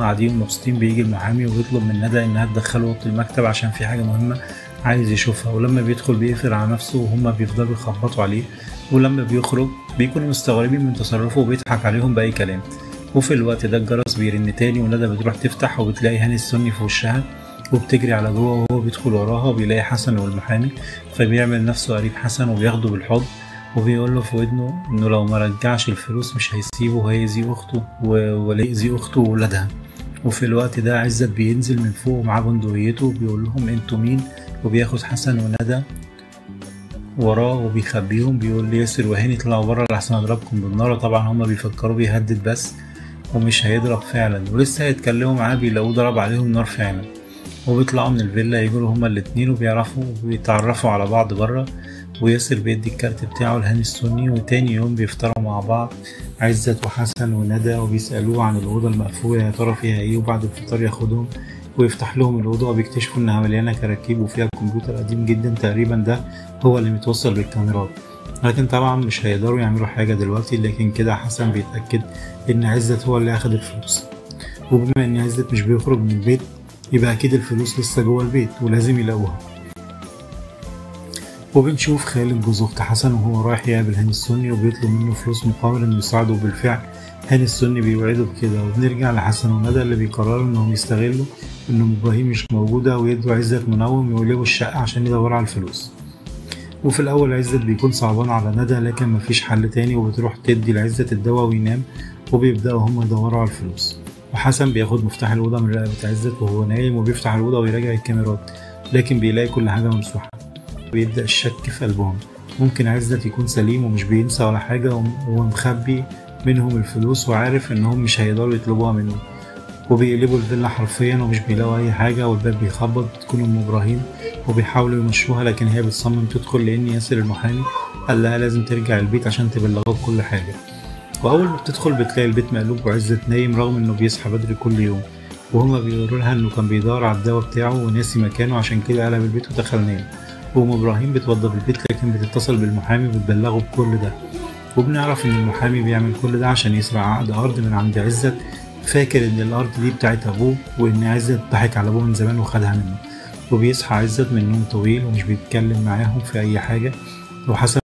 قاعدين مبسوطين بيجي المحامي وبيطلب من ندى انها تدخله اوضه المكتب عشان في حاجه مهمه عايز يشوفها، ولما بيدخل بيقفل على نفسه وهما بيفضلوا يخبطوا عليه، ولما بيخرج بيكونوا مستغربين من تصرفه وبيضحك عليهم بأي كلام. وفي الوقت ده الجرس بيرن تاني وندى بتروح تفتح وبتلاقي هاني السني في وشها وبتجري على جوه، وهو بيدخل وراها وبيلاقي حسن والمحامي، فبيعمل نفسه قريب حسن وبياخده بالحضن وبيقول له في ودنه انه لو ما رجعش الفلوس مش هيسيبه وهيأذي اخته ولا يأذي اخته وولادها. وفي الوقت ده عزت بينزل من فوق ومعاه بندقيته وبيقول لهم انتوا مين، وبياخد حسن وندى وراه وبيخبيهم، بيقول لي ياسر وهاني طلعوا بره لحسن اضربكم بالنار. طبعا هما بيفكروا بيهدد بس ومش هيضرب فعلا، ولسه هيتكلموا معاه بيلاقوه ضرب عليهم نار فعلا. وبيطلعوا من الفيلا يجروا هما الاتنين وبيتعرفوا على بعض بره، وياسر بيدي الكارت بتاعه لهاني السني. وتاني يوم بيفطروا مع بعض عزت وحسن وندى وبيسألوه عن الأوضة المقفولة يا ترى فيها ايه، وبعد الفطار ياخدهم ويفتح لهم الأوضة وبيكتشفوا إنها مليانة كراكيب وفيها كمبيوتر قديم جدا تقريبا ده هو اللي متوصل بالكاميرات، لكن طبعا مش هيقدروا يعملوا حاجة دلوقتي. لكن كده حسن بيتأكد إن عزت هو اللي أخد الفلوس، وبما إن عزت مش بيخرج من البيت يبقى أكيد الفلوس لسه جوه البيت ولازم يلاقوها. وبنشوف خالد جوز أخت حسن وهو رايح يقابل هاني السني وبيطلب منه فلوس مقابل إنه يساعده، وبالفعل هاني السني بيوعده بكده. وبنرجع لحسن وندى اللي بيقرروا إنهم يستغلوا إن إبراهيم مش موجودة ويدوا عزت منوم يقلبوا الشقة عشان يدوروا على الفلوس. وفي الأول عزت بيكون صعبان على ندى لكن مفيش حل تاني، وبتروح تدي لعزت الدواء وينام، وبيبدأوا هما يدوروا على الفلوس. وحسن بياخد مفتاح الأوضة من رقبة عزت وهو نايم وبيفتح الأوضة ويراجع الكاميرات، لكن بيلاقي كل حاجة ممسوحة. بيبدأ الشك في قلبهم، ممكن عزت يكون سليم ومش بينسى ولا حاجة ومخبي منهم الفلوس وعارف إنهم مش هيقدروا يطلبوها منه. وبيقلبوا الفيلا حرفيا ومش بيلاقوا أي حاجة، والباب بيخبط بتكون أم إبراهيم وبيحاولوا يمشوها لكن هي بتصمم تدخل لأن ياسر المحامي قال لها لازم ترجع البيت عشان تبلغه بكل حاجة. وأول ما بتدخل بتلاقي البيت مقلوب وعزت نايم رغم إنه بيصحى بدري كل يوم، وهما بيقولوا لها إنه كان بيدور على الدواء بتاعه وناسي مكانه عشان كده قلب البيت ودخل نام. وأم إبراهيم بتوضب البيت لكن بتتصل بالمحامي وبتبلغه بكل ده، وبنعرف إن المحامي بيعمل كل ده عشان يسرق عقد أرض من عند عزت، فاكر إن الأرض دي بتاعت أبوه وإن عزت ضحك على أبوه من زمان وخدها منه. وبيصحى عزت من نوم طويل ومش بيتكلم معاهم في أي حاجة، وحسن